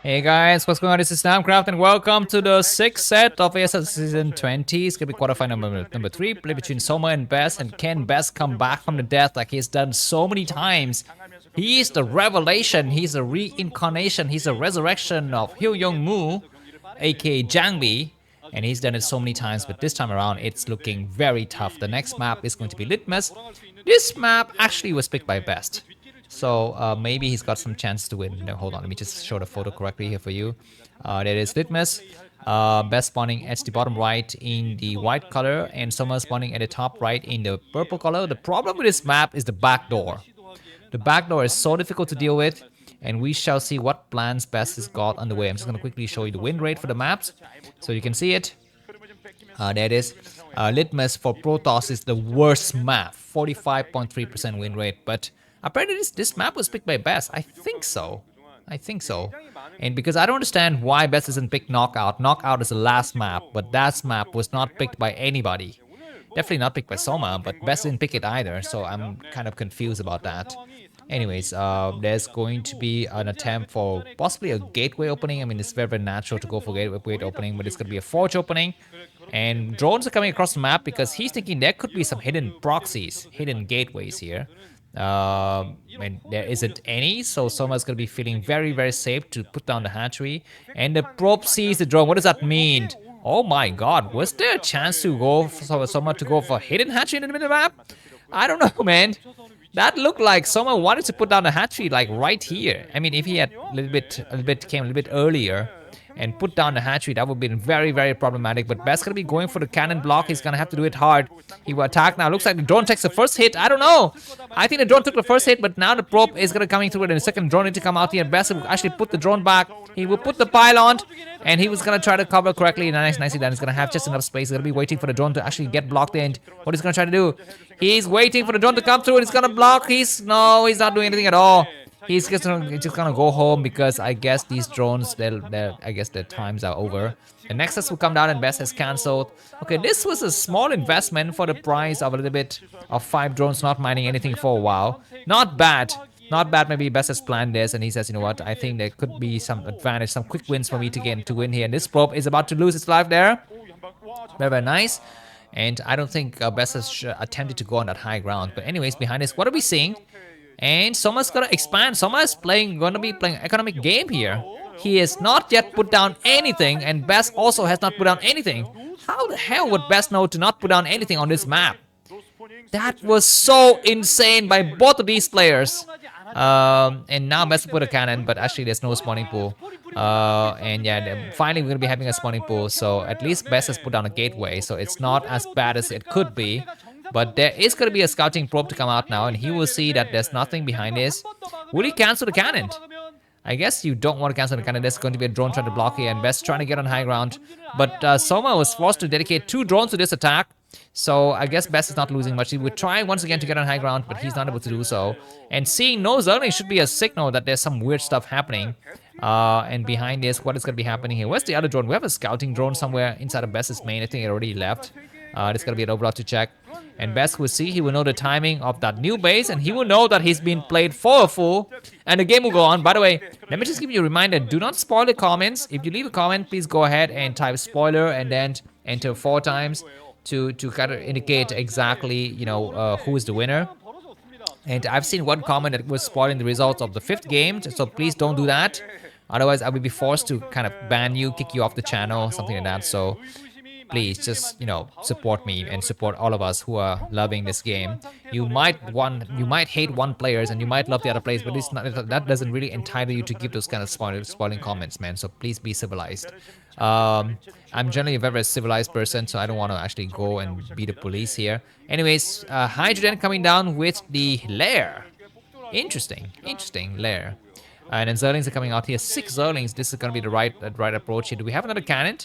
Hey guys, what's going on? This is Snapcraft and welcome to the sixth set of ASL Season 20. It's gonna be quarterfinal number 3, play between Soma and Best. And can Best come back from the death like he's done so many times? He's the revelation, he's a reincarnation, he's a resurrection of Hyo Young Moo, aka Jangbi. And he's done it so many times, but this time around it's looking very tough. The next map is going to be Litmus. This map actually was picked by Best. So maybe he's got some chance to win. No, hold on, let me just show the photo correctly here for you. There is Litmus, Best spawning at the bottom right in the white color, and Soma spawning at the top right in the purple color. The problem with this map is the back door. The back door is so difficult to deal with, and we shall see what plans Best has got on the way. I'm just going to quickly show you the win rate for the maps, so you can see it. There it is. Litmus for Protoss is the worst map, 45.3% win rate, but apparently this map was picked by Best. I think so. And because I don't understand why Best doesn't pick Knockout. Knockout is the last map, but that map was not picked by anybody. Definitely not picked by Soma, but Best didn't pick it either, so I'm kind of confused about that. Anyways, there's going to be an attempt for possibly a gateway opening. I mean, it's very, very natural to go for gateway opening, but it's going to be a forge opening. And drones are coming across the map because he's thinking there could be some hidden proxies, hidden gateways here. And there isn't any, so Soma's going to be feeling very, very safe to put down the hatchery. And the probe sees the drone. What does that mean? Oh my god, was there a chance to go for Soma to go for hidden hatchery in the middle map? I don't know, man. That looked like someone wanted to put down the hatchery like right here. I mean, if he had came a little bit earlier and put down the hatchery, that would have been very, very problematic. But Best gonna be going for the cannon block. He's gonna have to do it hard. He will attack now. Looks like the drone takes the first hit. I don't know. I think the drone took the first hit, but now the probe is gonna coming through it, and the second drone need to come out here. Best will actually put the drone back. He will put the pylon, and he was gonna try to cover correctly. Nicely done. He's gonna have just enough space. He's gonna be waiting for the drone to actually get blocked in. What he's gonna try to do? He's waiting for the drone to come through, and he's gonna block. He's not doing anything at all. He's just gonna go home because I guess these drones, I guess their times are over. The Nexus will come down and Best has cancelled. Okay, this was a small investment for the price of a little bit of 5 drones not mining anything for a while. Not bad. Not bad. Maybe Best has planned this and he says, you know what, I think there could be some advantage, some quick wins for me to win here. And this probe is about to lose its life there. Very, very nice. And I don't think Best has attempted to go on that high ground. But anyways, behind this, what are we seeing? And Soma's gonna expand. Soma is gonna be playing economic game here. He has not yet put down anything, and Best also has not put down anything. How the hell would Best know to not put down anything on this map? That was so insane by both of these players. And now Best put a cannon, but actually there's no spawning pool. And yeah, finally we're gonna be having a spawning pool. So at least Best has put down a gateway, so it's not as bad as it could be. But there is going to be a scouting probe to come out now, and he will see that there's nothing behind this. Will he cancel the cannon? I guess you don't want to cancel the cannon. There's going to be a drone trying to block here, and Best trying to get on high ground. But Soma was forced to dedicate 2 drones to this attack. So I guess Best is not losing much. He would try once again to get on high ground, but he's not able to do so. And seeing no Zerling should be a signal that there's some weird stuff happening. And behind this, what is going to be happening here? Where's the other drone? We have a scouting drone somewhere inside of Best's main. I think it already left. There's going to be an overlord to check. And Best will see, he will know the timing of that new base, and he will know that he's been played for a fool, and the game will go on. By the way, let me just give you a reminder, do not spoil the comments. If you leave a comment, please go ahead and type spoiler and then enter 4 times to kind of indicate exactly, who is the winner. And I've seen one comment that was spoiling the results of the 5th game, so please don't do that. Otherwise, I will be forced to kind of ban you, kick you off the channel, something like that. So please just support me and support all of us who are loving this game. You might hate one players and you might love the other players, but that doesn't really entitle you to give those kind of spoiling comments, man. So please be civilized. I'm generally a very, very civilized person, so I don't want to actually go and be the police here. Anyways, Hydrogen coming down with the lair. Interesting lair. And then Zerlings are coming out here. 6 Zerlings. This is going to be the right approach here. Do we have another cannon?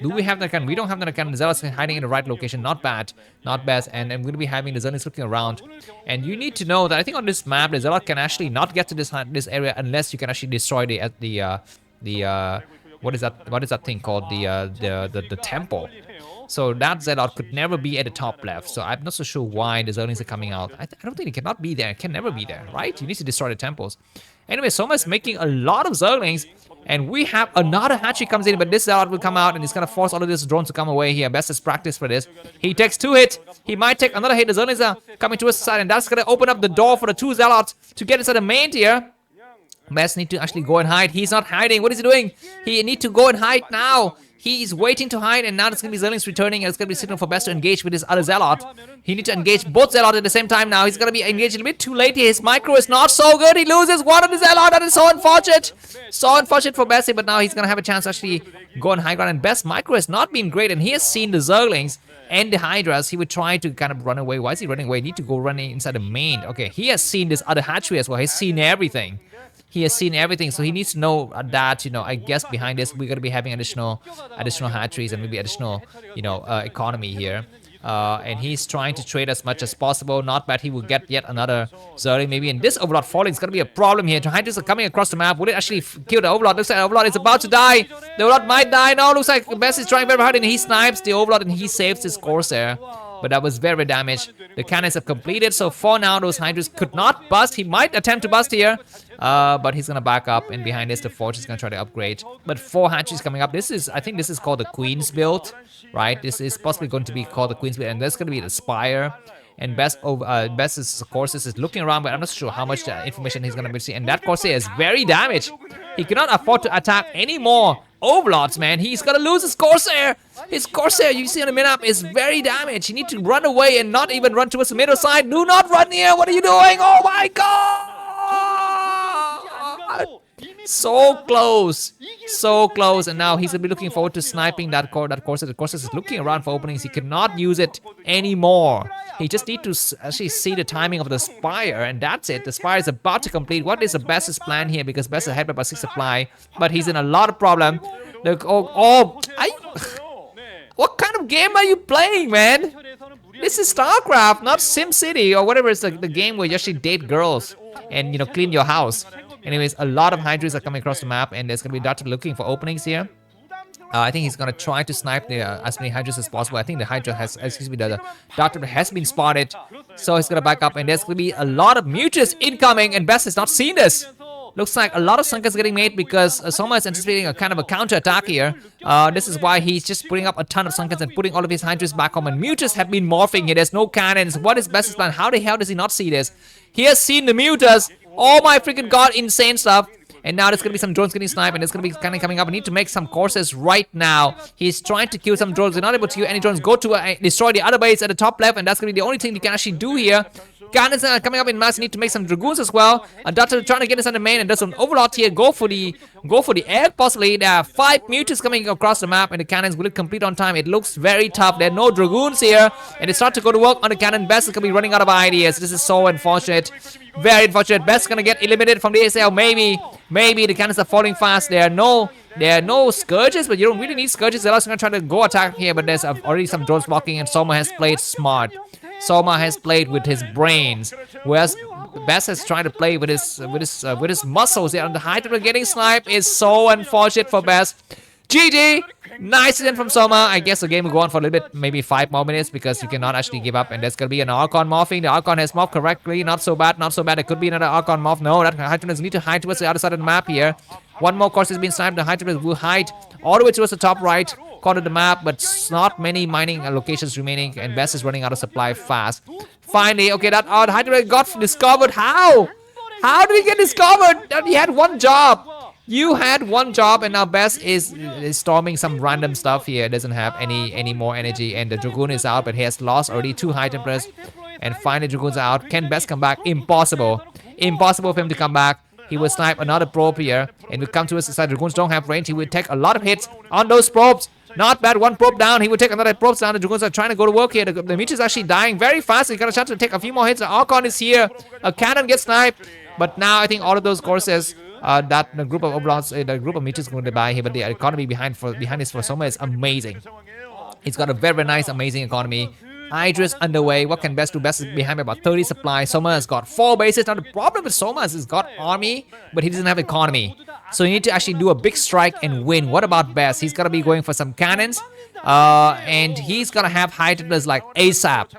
Do we have that cannon? We don't have that cannon. Zealot's hiding in the right location. Not bad. Not bad. And I'm going to be having the Zerlings looking around. And you need to know that I think on this map, the Zealot can actually not get to this area unless you can actually destroy what is that thing called? The temple. So that Zealot could never be at the top left. So I'm not so sure why the Zerlings are coming out. I don't think it cannot be there. It can never be there, right? You need to destroy the temples. Anyway, Soma is making a lot of Zerlings. And we have another hatchery comes in, but this Zealot will come out and it's gonna force all of these drones to come away here. Best is practice for this. He takes 2 hits. He might take another hit. The Zerlings are coming to his side, and that's gonna open up the door for the 2 Zealots to get inside the main tier. Best need to actually go and hide. He's not hiding. What is he doing? He need to go and hide now. He's waiting to hide, and now it's going to be Zerlings returning, and it's going to be signal for Best to engage with his other Zealot. He needs to engage both Zealot at the same time now. He's going to be engaged a little bit too late here. His micro is not so good. He loses one of the Zealot. That is so unfortunate. So unfortunate for Best, but now he's going to have a chance to actually go on high ground. And Best micro has not been great, and he has seen the Zerlings and the Hydras. He would try to kind of run away. Why is he running away? He need to go running inside the main. Okay, he has seen this other hatchery as well. He's seen everything. He has seen everything, so he needs to know that, I guess behind this we're going to be having additional hatcheries and maybe additional, economy here. And he's trying to trade as much as possible. Not bad. He will get yet another Zerling maybe. And this Overlord falling is going to be a problem here. The Hydras are coming across the map. Will it actually kill the Overlord? Looks like the Overlord is about to die. The Overlord might die. No, looks like Best is trying very hard and he snipes the Overlord and he saves his Corsair. But that was very damaged. The cannons have completed, so for now those Hydras could not bust. He might attempt to bust here, but he's gonna back up, and behind this the Forge is gonna try to upgrade. But 4 hatcheries coming up. I think this is called the Queen's build, right? This is possibly going to be called the Queen's build, and there's gonna be the Spire. And Best is, of course, is looking around, but I'm not sure how much information he's gonna be seeing. And that Corsair is very damaged. He cannot afford to attack any more Overlords, man. He's gonna lose his Corsair. His Corsair, you see on the map, is very damaged. You need to run away and not even run towards the middle side. Do not run here. What are you doing? Oh my god! So close. So close. And now he's gonna be looking forward to sniping that Corsair. The Corsair is looking around for openings. He cannot use it anymore. He just need to actually see the timing of the Spire, and that's it. The Spire is about to complete. What is the Best's plan here? Because Best is ahead by about 6 supply, but he's in a lot of problem. What kind of game are you playing, man? This is StarCraft, not SimCity or whatever. It's the game where you actually date girls and clean your house. Anyways, a lot of Hydras are coming across the map, and there's gonna be Doctor looking for openings here. I think he's gonna try to snipe as many Hydras as possible. I think the Hydra the Doctor has been spotted, so he's gonna back up, and there's gonna be a lot of Mutas incoming, and Best has not seen this. Looks like a lot of Sunkers getting made because Soma is anticipating a kind of a counter attack here. This is why he's just putting up a ton of Sunkers and putting all of his Hydras back home, and Mutas have been morphing here. There's no cannons. What is Best's plan? How the hell does he not see this? He has seen the Mutas. Oh my freaking god, insane stuff. And now there's gonna be some drones getting sniped, and there's gonna be cannon coming up. We need to make some courses right now. He's trying to kill some drones. They're not able to kill any drones. Go to destroy the other base at the top left, and that's gonna be the only thing you can actually do here. Cannons are coming up in mass. You need to make some dragoons as well. And Doctor trying to get inside the main, and there's an Overlord here. Go for the egg possibly. There are 5 Mutas coming across the map, and the cannons will it complete on time. It looks very tough. There are no dragoons here, and they start to go to work on the cannon. Best is gonna be running out of ideas. This is so unfortunate. Very unfortunate. Best gonna get eliminated from the ASL. Maybe the cannons are falling fast. There are no Scourges, but you don't really need Scourges. They're also gonna try to go attack here, but there's already some drones blocking, and Soma has played smart. Soma has played with his brains, whereas Best has tried to play with his muscles. And the Hydra getting sniped is so unfortunate for Best. GG! Nice hit from Soma. I guess the game will go on for a little bit, maybe 5 more minutes, because you cannot actually give up. And there's gonna be an Archon morphing. The Archon has morphed correctly. Not so bad, not so bad. It could be another Archon morph. No, that Hydra does need to hide towards the other side of the map here. One more course has been sniped. The Hydra will hide all the way towards the top right corner of the map, but not many mining locations remaining, and Best is running out of supply fast. Finally, okay, that Hydra got discovered. How? How did he get discovered? He had one job. You had one job, and now Best is storming some random stuff here. Doesn't have any more energy, and the Dragoon is out, but he has lost already 2 High Templars. And finally, Dragoons are out. Can Best come back? Impossible. Impossible for him to come back. He will snipe another probe here, and will come to his side. Dragoons don't have range. He will take a lot of hits on those probes. Not bad. 1 probe down. He will take another probe down. The Dragoons are trying to go to work here. The Meech is actually dying very fast. He got a chance to take a few more hits. The Archon is here. A cannon gets sniped. But now I think all of those courses, that the group of Overlords, the group of Meech is going to die here. But the economy behind this for Soma is amazing. It's got a very nice, amazing economy. Hydra's underway. What can Best do? Best is behind by about 30 supply. Soma has got 4 bases. Now the problem with Soma is he's got army, but he doesn't have economy. So you need to actually do a big strike and win. What about Best? He's gonna be going for some cannons, and he's gonna have high templars like ASAP.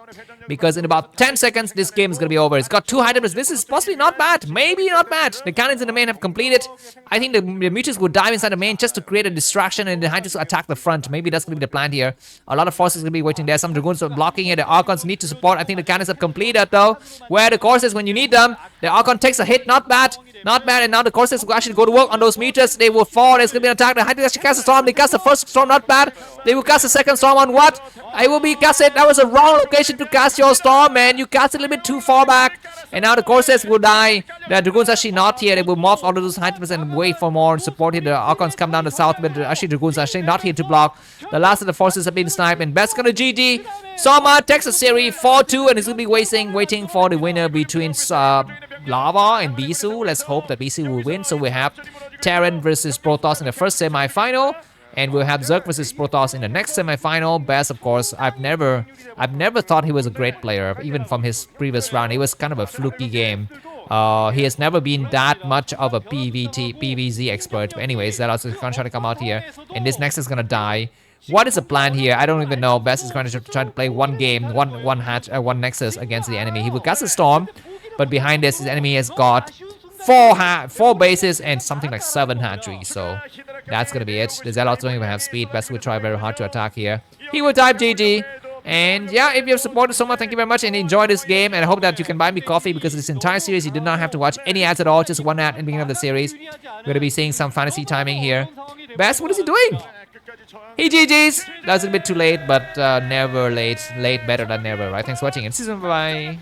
because in about 10 seconds this game is gonna be over. It's got 2 high tempers. This is possibly not bad. Maybe not bad. The cannons in the main have completed. I think the mutants will dive inside the main just to create a distraction and the hunters will attack the front. Maybe that's gonna be the plan here. A lot of forces gonna be waiting there. Some dragoons are blocking it. The Archons need to support. I think the cannons have completed though. Where the courses when you need them. The Archon takes a hit. Not bad. Not bad. And now the courses will actually go to work on those meters. They will fall. There's gonna be an attack. The hunters actually cast a storm. They cast the first storm. Not bad. They will cast the second storm on what? I will be casted. That was a wrong location to cast your storm, man. You cast it a little bit too far back. And now the courses will die. The dragoons actually not here. They will morph all of those hypers and wait for more support here. The Archons come down the south, but actually the dragoons are actually not here to block. The last of the forces have been sniped, and Best gonna GG. Soma takes a series 4-2, and it's gonna be waiting for the winner between Lava and Bisu. Let's hope that Bisu will win. So we have Terran versus Protoss in the first semi-final. And we'll have Zerg versus Protoss in the next semi-final. Best, of course, I've never thought he was a great player, even from his previous round. It was kind of a fluky game. He has never been that much of a PvZ expert. But anyways, that also is going to try to come out here. And this next is going to die. What is the plan here? I don't even know. Best is going to try to play one game, one Nexus against the enemy. He will cast a Storm, but behind this, his enemy has got 4 bases and something like 7 hatcheries. So that's gonna be it. The Zealots don't even have speed. Best will try very hard to attack here. He will type GG. And yeah, if you have supported so much, thank you very much and enjoy this game. And I hope that you can buy me coffee because this entire series you did not have to watch any ads at all. Just one ad in the beginning of the series. We're gonna be seeing some fantasy timing here. Best, what is he doing? He GG's. That's a bit too late, but never late. Late better than never, right? Thanks for watching and see you soon. Bye.